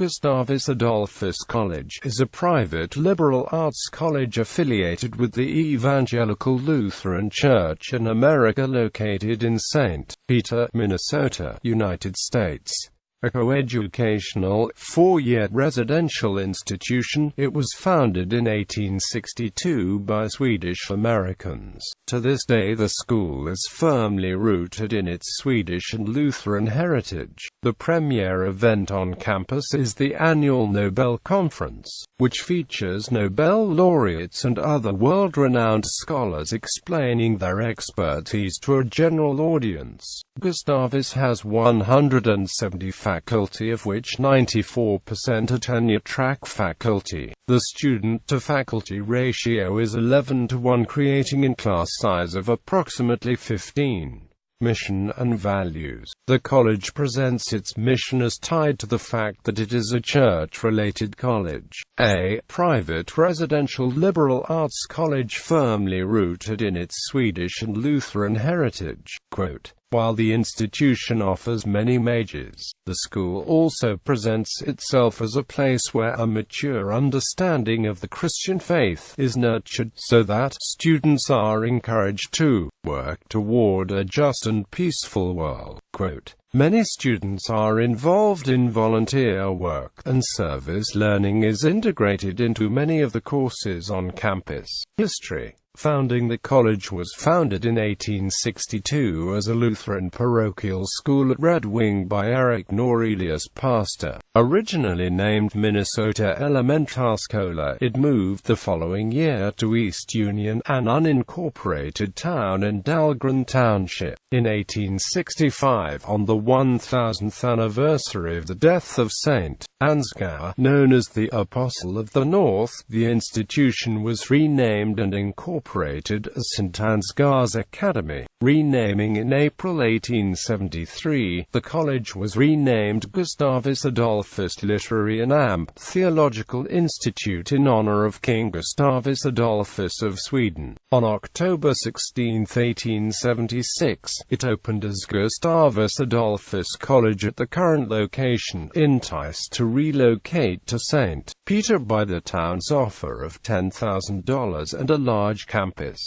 Gustavus Adolphus College is a private liberal arts college affiliated with the Evangelical Lutheran Church in America located in St. Peter, Minnesota, United States. A coeducational, four-year residential institution, it was founded in 1862 by Swedish Americans. To this day the school is firmly rooted in its Swedish and Lutheran heritage. The premier event on campus is the annual Nobel Conference, which features Nobel laureates and other world-renowned scholars explaining their expertise to a general audience. Gustavus has 170 faculty, of which 94% are tenure-track faculty. The student-to-faculty ratio is 11:1, creating a class size of approximately 15. Mission and values. The college presents its mission as tied to the fact that it is a church-related college. A private residential liberal arts college firmly rooted in its Swedish and Lutheran heritage. Quote, while the institution offers many majors, the school also presents itself as a place where a mature understanding of the Christian faith is nurtured, so that students are encouraged to work toward a just and peaceful world. Quote, many students are involved in volunteer work, and service learning is integrated into many of the courses on campus. History. Founding. The college was founded in 1862 as a Lutheran parochial school at Red Wing by Eric Norelius pastor. Originally named Minnesota Elementarskola, it moved the following year to East Union, an unincorporated town in Dahlgren Township. In 1865, on the 1000th anniversary of the death of St. Ansgar, known as the Apostle of the North, the institution was renamed and incorporated as St. Ansgar's Academy. Renaming in April 1873, the college was renamed Gustavus Adolphus Literary and Theological Institute in honor of King Gustavus Adolphus of Sweden. On October 16, 1876, it opened as Gustavus Adolphus College at the current location, enticed to relocate to St. Peter by the town's offer of $10,000 and a large campus.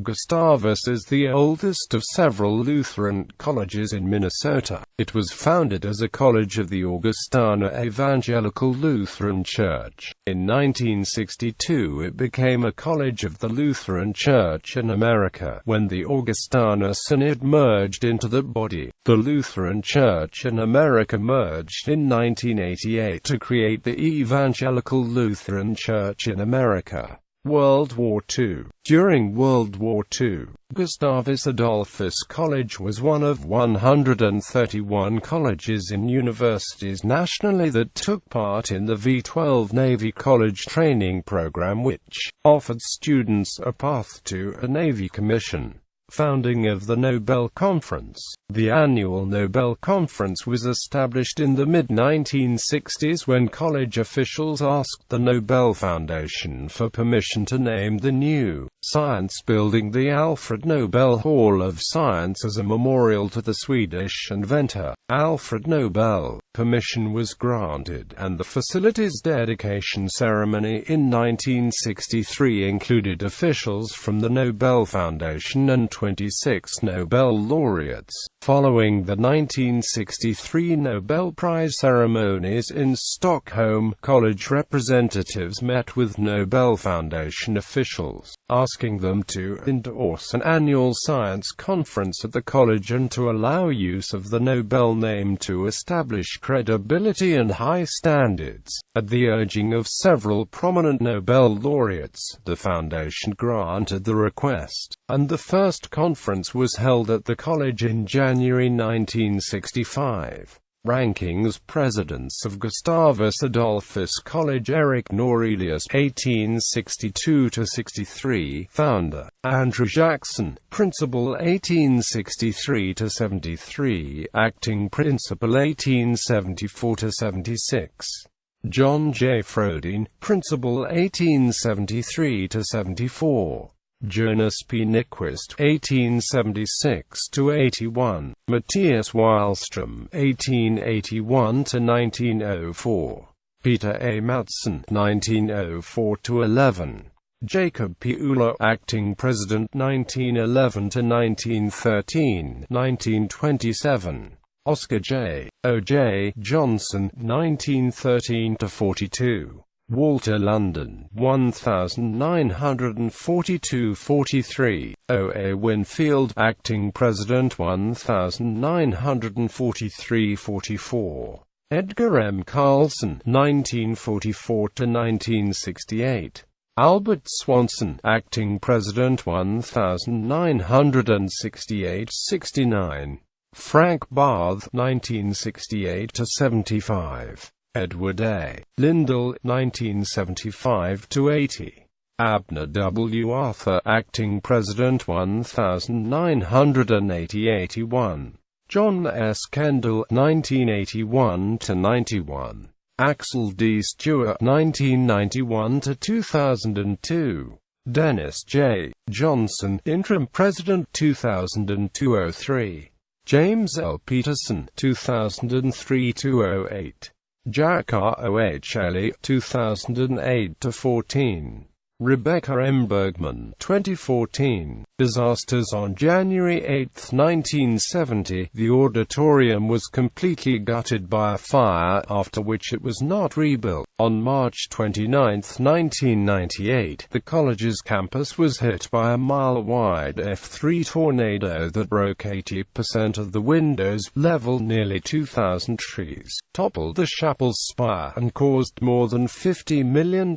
Gustavus is the oldest of several Lutheran colleges in Minnesota. It was founded as a college of the Augustana Evangelical Lutheran Church. In 1962 it became a college of the Lutheran Church in America, when the Augustana Synod merged into the body. The Lutheran Church in America merged in 1988 to create the Evangelical Lutheran Church in America. World War II. During World War II, Gustavus Adolphus College was one of 131 colleges and universities nationally that took part in the V-12 Navy College Training Program, which offered students a path to a Navy commission. Founding of the Nobel Conference. The annual Nobel Conference was established in the mid-1960s when college officials asked the Nobel Foundation for permission to name the new science building the Alfred Nobel Hall of Science as a memorial to the Swedish inventor, Alfred Nobel. Permission was granted, and the facility's dedication ceremony in 1963 included officials from the Nobel Foundation and 26 Nobel laureates. Following the 1963 Nobel Prize ceremonies in Stockholm, college representatives met with Nobel Foundation officials, asking them to endorse an annual science conference at the college and to allow use of the Nobel name to establish credibility and high standards. At the urging of several prominent Nobel laureates, the foundation granted the request, and the first conference was held at the college in January 1965. Rankings. Presidents of Gustavus Adolphus College. Eric Norelius, 1862–63. Founder, Andrew Jackson. Principal, 1863–73. Acting Principal, 1874–76. John J. Frodin. Principal, 1873–74. Jonas P. Nyquist, 1876–81. Matthias Wallström, 1881–1904. Peter A. Matson, 1904–11. Jacob P. Uhler, Acting President, 1911–1913, 1927. Oscar J. O. J. Johnson, 1913–42. Walter London, 1942–43. O. A. Winfield, Acting President, 1943–44. Edgar M. Carlson, 1944–1968. Albert Swanson, Acting President, 1968–69. Frank Barth, 1968–75. Edward A. Lindell, 1975–80. Abner W. Arthur, Acting President, 1980–81. John S. Kendall, 1981–91. Axel D. Stewart, 1991–2002. Dennis J. Johnson, Interim President, 2002–03. James L. Peterson, 2003–08. Jack R. O. H. Ellie, 2008–14. Rebecca M. Bergman, 2014. Disasters. On January 8, 1970, the auditorium was completely gutted by a fire, after which it was not rebuilt. On March 29, 1998, the college's campus was hit by a mile-wide F3 tornado that broke 80% of the windows, leveled nearly 2,000 trees, toppled the chapel's spire, and caused more than $50 million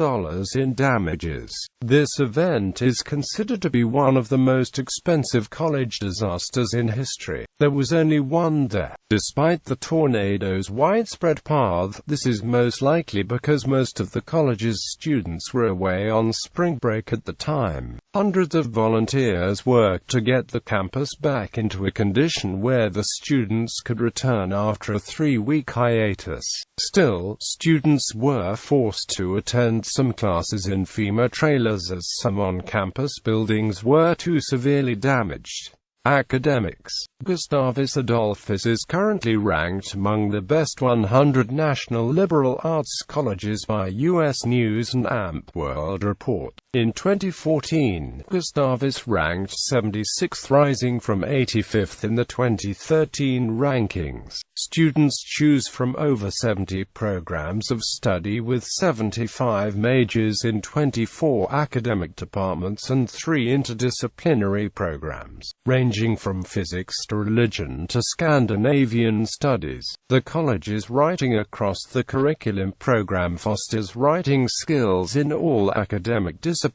in damages. This event is considered to be one of the most expensive college disasters in history. There was only one death. Despite the tornado's widespread path, this is most likely because most of the college's students were away on spring break at the time. Hundreds of volunteers worked to get the campus back into a condition where the students could return after a 3-week hiatus. Still, students were forced to attend some classes in FEMA trailers as some on-campus buildings were too severely damaged. Academics. Gustavus Adolphus is currently ranked among the best 100 national liberal arts colleges by U.S. News & World Report. In 2014, Gustavus ranked 76th, rising from 85th in the 2013 rankings. Students choose from over 70 programs of study with 75 majors in 24 academic departments and 3 interdisciplinary programs, ranging from physics to religion to Scandinavian studies. The college's Writing Across the Curriculum program fosters writing skills in all academic disciplines.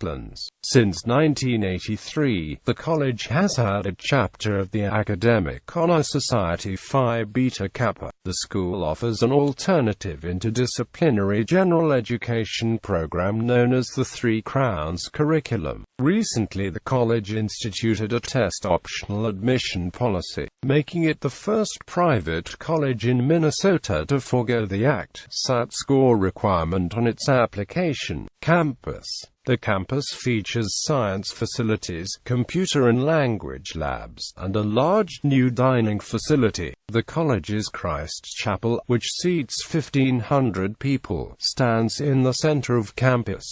Since 1983, the college has had a chapter of the Academic Honor Society Phi Beta Kappa. The school offers an alternative interdisciplinary general education program known as the Three Crowns curriculum. Recently, the college instituted a test-optional admission policy, making it the first private college in Minnesota to forego the ACT/SAT score requirement on its application. Campus. The campus features science facilities, computer and language labs, and a large new dining facility. The college's Christ Chapel, which seats 1,500 people, stands in the center of campus.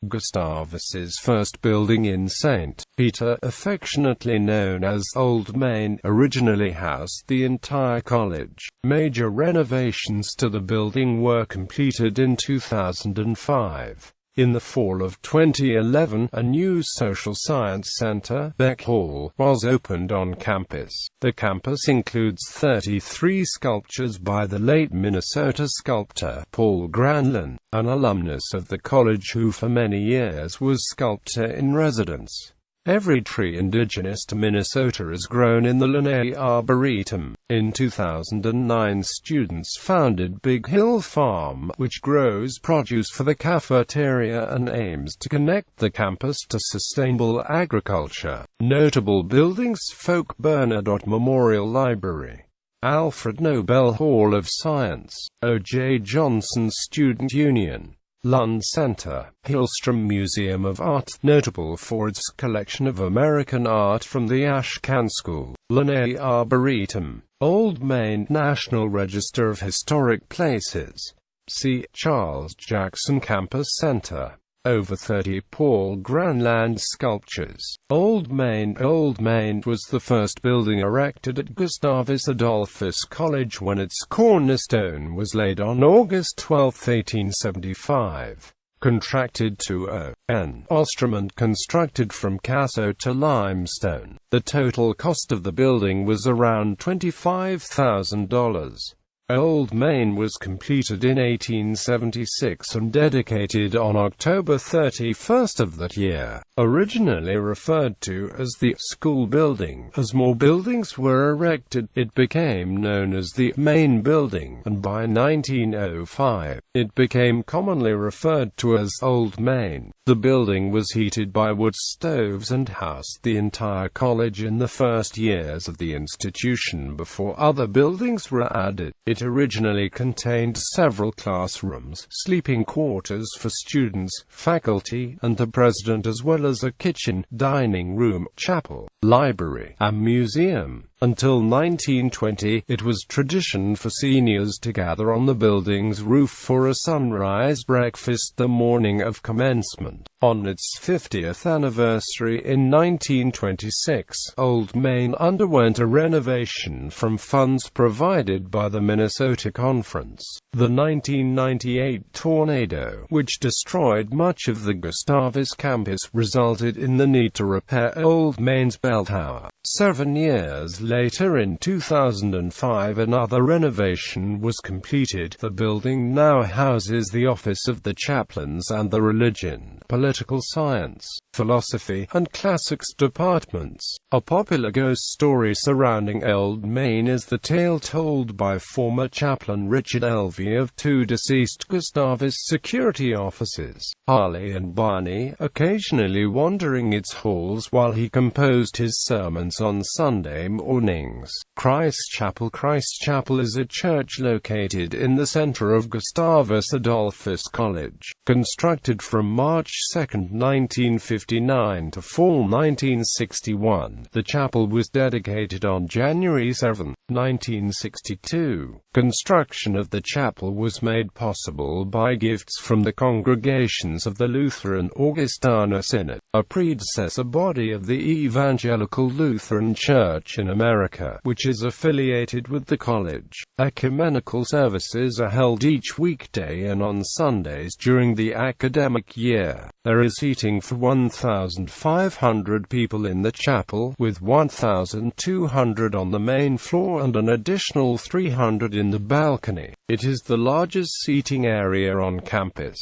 Gustavus's first building in St. Peter, affectionately known as Old Main, originally housed the entire college. Major renovations to the building were completed in 2005. In the fall of 2011, a new social science center, Beck Hall, was opened on campus. The campus includes 33 sculptures by the late Minnesota sculptor Paul Granlund, an alumnus of the college who for many years was sculptor-in-residence. Every tree indigenous to Minnesota is grown in the Linnaea Arboretum. In 2009, students founded Big Hill Farm, which grows produce for the cafeteria and aims to connect the campus to sustainable agriculture. Notable buildings: Folk Bernadotte Memorial Library, Alfred Nobel Hall of Science, O.J. Johnson Student Union, Lund Center, Hillstrom Museum of Art, notable for its collection of American art from the Ashcan School, Linnaea Arboretum, Old Main, National Register of Historic Places. See Charles Jackson Campus Center. Over 30 Paul Granland sculptures. Old Main was the first building erected at Gustavus Adolphus College when its cornerstone was laid on August 12, 1875. Contracted to O.N. Ostrom and constructed from Casso to limestone. The total cost of the building was around $25,000. Old Main was completed in 1876 and dedicated on October 31 of that year. Originally referred to as the school building, as more buildings were erected, it became known as the main building, and by 1905, it became commonly referred to as Old Main. The building was heated by wood stoves and housed the entire college in the first years of the institution before other buildings were added. It originally contained several classrooms, sleeping quarters for students, faculty, and the president, as well as a kitchen, dining room, chapel, library, and museum. Until 1920, it was tradition for seniors to gather on the building's roof for a sunrise breakfast the morning of commencement. On its 50th anniversary in 1926, Old Main underwent a renovation from funds provided by the Minnesota Conference. The 1998 tornado, which destroyed much of the Gustavus campus, resulted in the need to repair Old Main's bell tower. 7 years later, in 2005, another renovation was completed. The building now houses the office of the chaplains and the religion, political science, philosophy, and classics departments. A popular ghost story surrounding Old Main is the tale told by former chaplain Richard Elvey of two deceased Gustavus security officers, Harley and Barney, occasionally wandering its halls while he composed his sermons on Sunday mornings. Christ Chapel is a church located in the center of Gustavus Adolphus College. Constructed from March 2, 1959 to fall 1961, the chapel was dedicated on January 7, 1962. Construction of the chapel was made possible by gifts from the congregations of the Lutheran Augustana Synod, a predecessor body of the Evangelical Lutheran Church in America, which is affiliated with the college. Ecumenical services are held each weekday and on Sundays during the academic year. There is seating for 1,500 people in the chapel, with 1,200 on the main floor and an additional 300 in the balcony. It is the largest seating area on campus.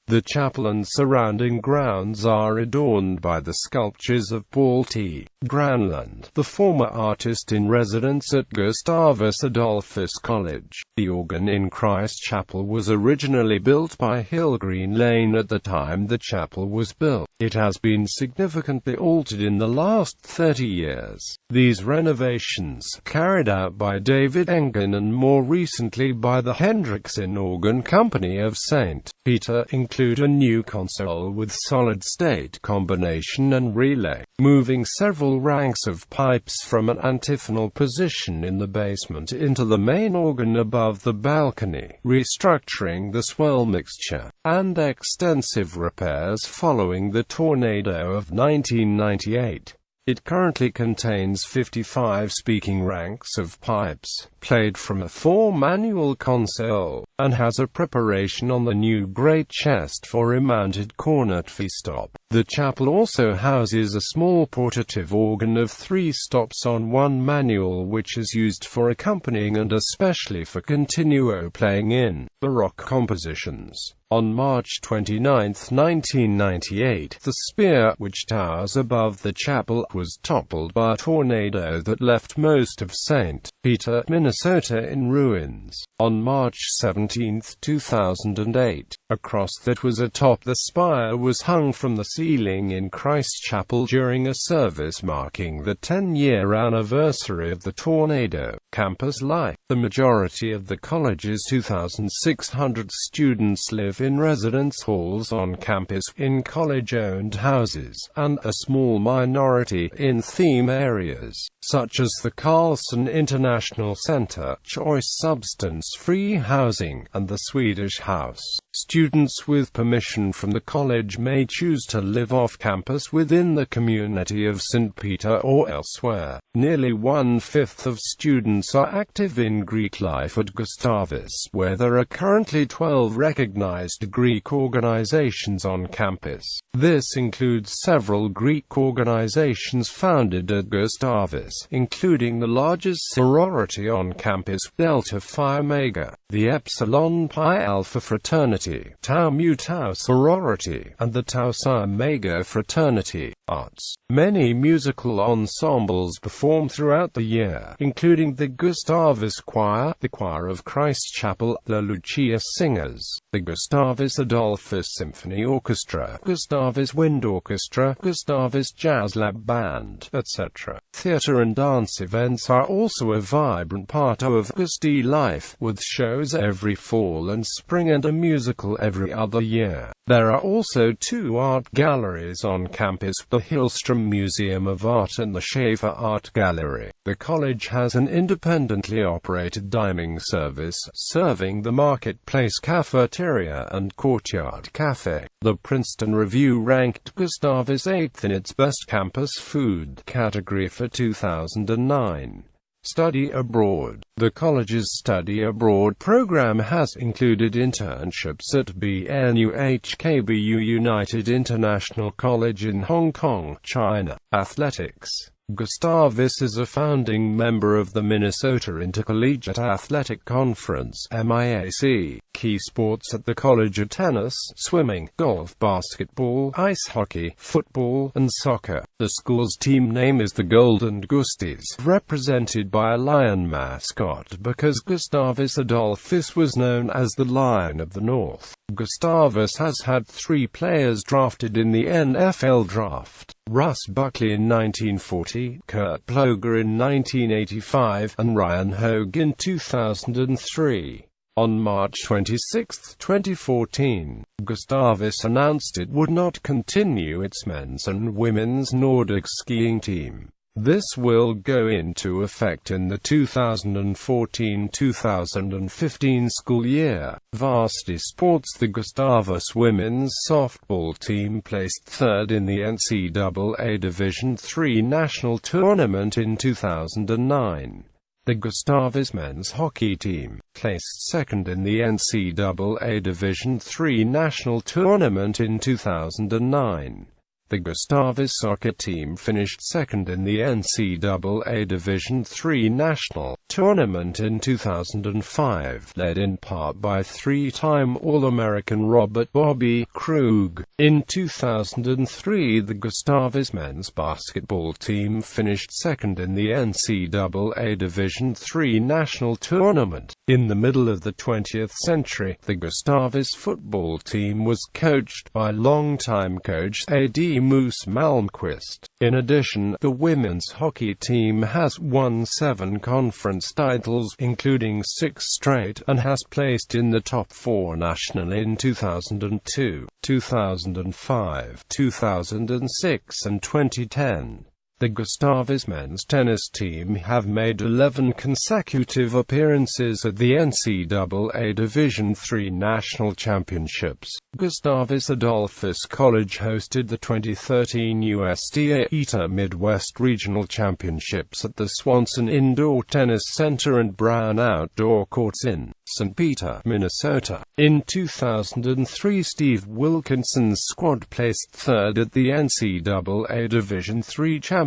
The chapel and surrounding grounds are adorned by the sculptures of Paul T. Granland, the former artist in residence at Gustavus Adolphus College. The organ in Christ Chapel was originally built by Hillgreen Lane at the time the chapel was built. It has been significantly altered in the last 30 years. These renovations, carried out by David Engen and more recently by the Hendrickson Organ Company of St. Peter, include a new console with solid-state combination and relay, moving several ranks of pipes from an antiphonal position in the basement into the main organ above the balcony, restructuring the swell mixture, and extensive repairs following the tornado of 1998. It currently contains 55 speaking ranks of pipes, played from a 4-manual console, and has a preparation on the new great chest for a mounted cornet V-stop. The chapel also houses a small portative organ of 3 stops on 1 manual, which is used for accompanying and especially for continuo playing in Baroque compositions. On March 29, 1998, the spire, which towers above the chapel, was toppled by a tornado that left most of St. Peter, Minnesota in ruins. On March 17, 2008, a cross that was atop the spire was hung from the ceiling in Christ Chapel during a service marking the 10-year anniversary of the tornado. Campus Life. The majority of the college's 2,600 students live in residence halls on campus, in college-owned houses, and a small minority in theme areas, such as the Carlson International Center, Choice Substance-Free Housing, and the Swedish House. Students with permission from the college may choose to live off-campus within the community of St. Peter or elsewhere. Nearly one-fifth of students are active in Greek life at Gustavus, where there are currently 12 recognized Greek organizations on campus. This includes several Greek organizations founded at Gustavus, including the largest sorority on campus, Delta Phi Omega, the Epsilon Pi Alpha Fraternity, Tau Mu Tau Sorority, and the Tau Psi Omega Fraternity. Arts. Many musical ensembles perform throughout the year, including the Gustavus Choir, the Choir of Christ Chapel, the Lucia Singers, the Gustavus Adolphus Symphony Orchestra, Gustavus Wind Orchestra, Gustavus Jazz Lab Band, etc. Theatre and dance events are also a vibrant part of Gusti life, with shows every fall and spring and a musical every other year. There are also 2 art galleries on campus, the Hillstrom Museum of Art and the Schaefer Art Gallery. The college has an independently operated dining service, serving the Marketplace Cafeteria and Courtyard Cafe. The Princeton Review ranked Gustavus 8th in its Best Campus Food category for 2009. Study abroad. The college's study abroad program has included internships at BNUHKBU United International College in Hong Kong, China. Athletics. Gustavus is a founding member of the Minnesota Intercollegiate Athletic Conference (MIAC). Key sports at the college are tennis, swimming, golf, basketball, ice hockey, football, and soccer. The school's team name is the Golden Gusties, represented by a lion mascot because Gustavus Adolphus was known as the Lion of the North. Gustavus has had 3 players drafted in the NFL draft: Russ Buckley in 1940, Kurt Ploger in 1985, and Ryan Hogue in 2003. On March 26, 2014, Gustavus announced it would not continue its men's and women's Nordic skiing team. This will go into effect in the 2014-2015 school year. Varsity sports. The Gustavus women's softball team placed 3rd in the NCAA Division III National Tournament in 2009. The Gustavus men's hockey team placed 2nd in the NCAA Division III National Tournament in 2009. The Gustavus soccer team finished 2nd in the NCAA Division III National Tournament in 2005, led in part by 3-time All-American Robert "Bobby" Krug. In 2003, the Gustavus men's basketball team finished 2nd in the NCAA Division III National Tournament. In the middle of the 20th century, the Gustavus football team was coached by longtime coach A.D. Moose Malmquist. In addition, the women's hockey team has won 7 conference titles, including 6 straight, and has placed in the top 4 nationally in 2002, 2005, 2006 and 2010. The Gustavus men's tennis team have made 11 consecutive appearances at the NCAA Division III National Championships. Gustavus Adolphus College hosted the 2013 USDA ETA Midwest Regional Championships at the Swanson Indoor Tennis Center and Brown Outdoor Courts in St. Peter, Minnesota. In 2003, Steve Wilkinson's squad placed 3rd at the NCAA Division III Championships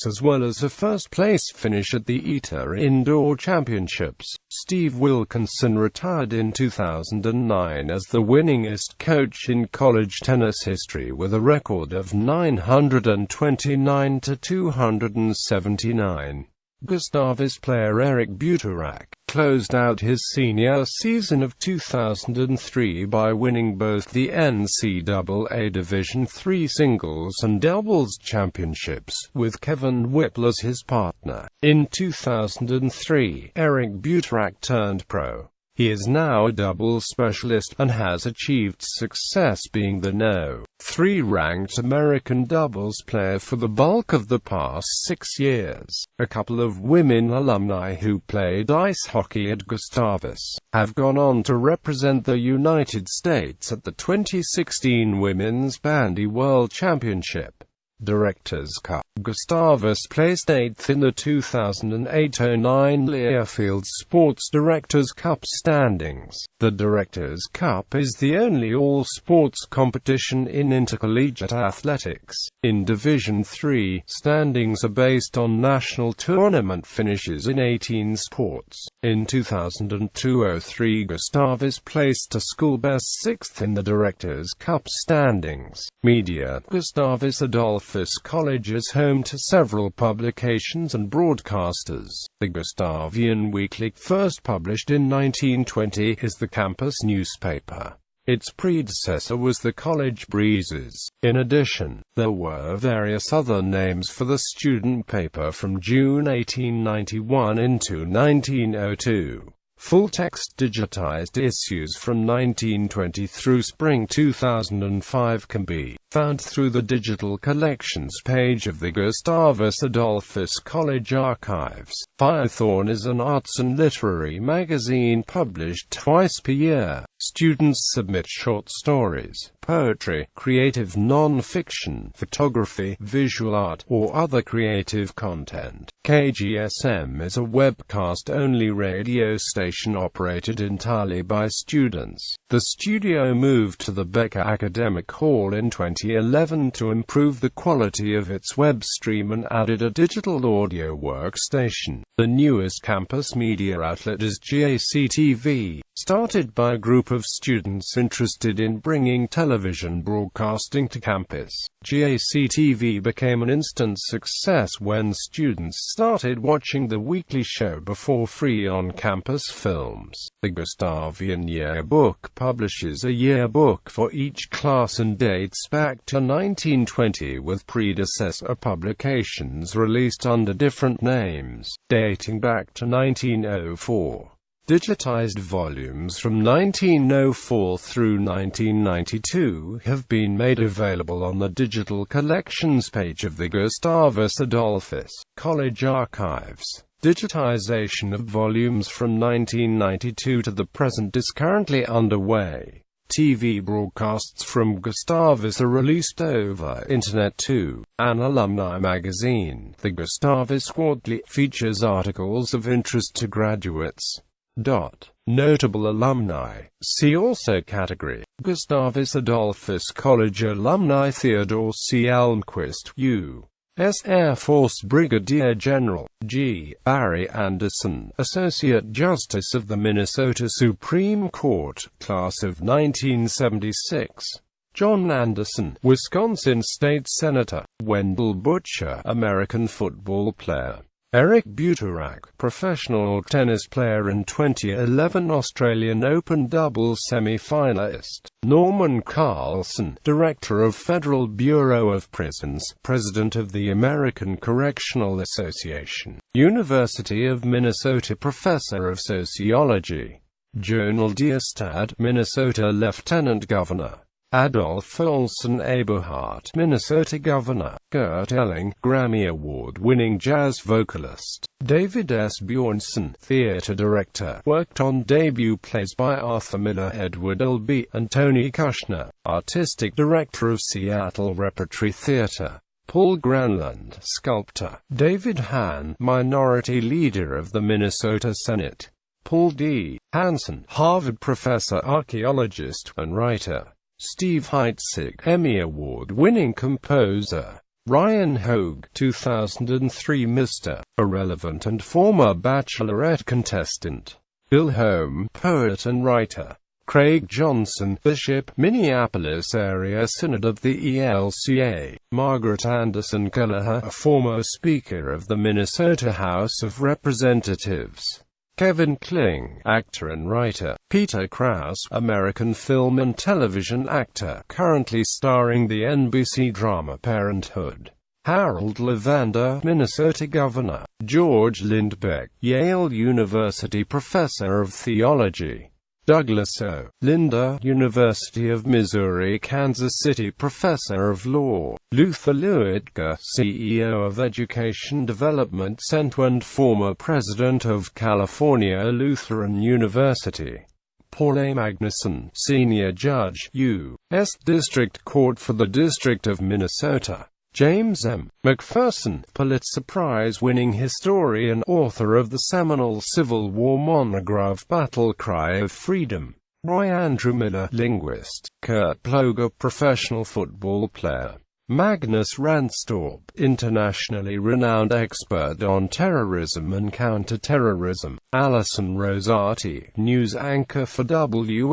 as well as a first-place finish at the ETA Indoor Championships. Steve Wilkinson retired in 2009 as the winningest coach in college tennis history with a record of 929 to 279. Gustavus player Eric Butorak closed out his senior season of 2003 by winning both the NCAA Division III singles and doubles championships, with Kevin Whipple as his partner. In 2003, Eric Butorak turned pro. He is now a doubles specialist, and has achieved success being the No. 3 ranked American doubles player for the bulk of the past 6 years. A couple of women alumni who played ice hockey at Gustavus have gone on to represent the United States at the 2016 Women's Bandy World Championship. Directors' Cup. Gustavus placed 8th in the 2008-09 Learfield Sports Directors' Cup standings. The Directors' Cup is the only all-sports competition in intercollegiate athletics. In Division III, standings are based on national tournament finishes in 18 sports. In 2002-03, Gustavus placed a school-best 6th in the Directors' Cup standings. Media. Gustavus Adolphus College is home to several publications and broadcasters. The Gustavian Weekly, first published in 1920, is the campus newspaper. Its predecessor was the College Breezes. In addition, there were various other names for the student paper from June 1891 into 1902. Full-text digitized issues from 1920 through spring 2005 can be found through the Digital Collections page of the Gustavus Adolphus College archives. Firethorn is an arts and literary magazine published twice per year. Students submit short stories, poetry, creative non-fiction, photography, visual art, or other creative content. KGSM is a webcast-only radio station operated entirely by students. The studio moved to the Becker Academic Hall in 2011 to improve the quality of its web stream and added a digital audio workstation. The newest campus media outlet is GAC-TV, started by a group of students interested in bringing television broadcasting to campus. GAC-TV became an instant success when students started watching the weekly show before free on-campus films. The Gustavian Yearbook publishes a yearbook for each class and dates back to 1920, with predecessor publications released under different names, dating back to 1904. Digitized volumes from 1904 through 1992 have been made available on the Digital Collections page of the Gustavus Adolphus College archives. Digitization of volumes from 1992 to the present is currently underway. TV broadcasts from Gustavus are released over Internet too. An alumni magazine, the Gustavus Quarterly, features articles of interest to graduates. Notable alumni. See also category. Gustavus Adolphus College alumni. Theodore C. Almquist, U.S. Air Force Brigadier General. G. Barry Anderson, Associate Justice of the Minnesota Supreme Court, Class of 1976. John Anderson, Wisconsin State Senator. Wendell Butcher, American football player. Eric Butorak, professional tennis player and 2011 Australian Open doubles semi-finalist. Norman Carlson, Director of Federal Bureau of Prisons, President of the American Correctional Association. University of Minnesota Professor of Sociology. Journal Diestad, Minnesota Lieutenant Governor. Adolph Olson Eberhardt, Minnesota Governor. Kurt Elling, Grammy Award-winning jazz vocalist. David S. Bjornson, Theater Director, worked on debut plays by Arthur Miller, Edward Albee, and Tony Kushner. Artistic Director of Seattle Repertory Theater. Paul Granlund, Sculptor. David Hahn, Minority Leader of the Minnesota Senate. Paul D. Hansen, Harvard Professor, Archaeologist, and Writer. Steve Heitzig, Emmy Award-winning composer. Ryan Hogue, 2003 Mr. Irrelevant and former Bachelorette contestant. Bill Holm, poet and writer. Craig Johnson, Bishop, Minneapolis Area Synod of the ELCA. Margaret Anderson Kelleher, a former Speaker of the Minnesota House of Representatives. Kevin Kling, actor and writer. Peter Krause, American film and television actor, currently starring the NBC drama Parenthood. Harold Levander, Minnesota Governor. George Lindbeck, Yale University Professor of Theology. Douglas O. Linder, University of Missouri Kansas City Professor of Law. Luther Luedtke, CEO of Education Development Center and former President of California Lutheran University. Paul A. Magnuson, Senior Judge, U.S. District Court for the District of Minnesota. James M. McPherson, Pulitzer Prize-winning historian, author of the seminal Civil War monograph Battle Cry of Freedom. Roy Andrew Miller, linguist. Kurt Ploger, professional football player. Magnus Ranstorp, internationally renowned expert on terrorism and counter-terrorism. Alison Rosati, news anchor for WMAQ-TV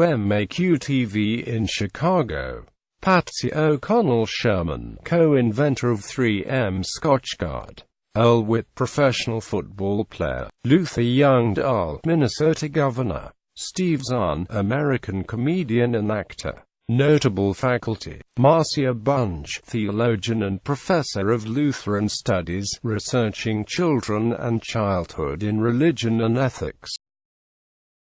in Chicago. Patsy O'Connell Sherman, co-inventor of 3M Scotchgard. Earl Witt, professional football player. Luther Youngdahl, Minnesota Governor. Steve Zahn, American comedian and actor. Notable faculty: Marcia Bunge, theologian and professor of Lutheran studies, researching children and childhood in religion and ethics.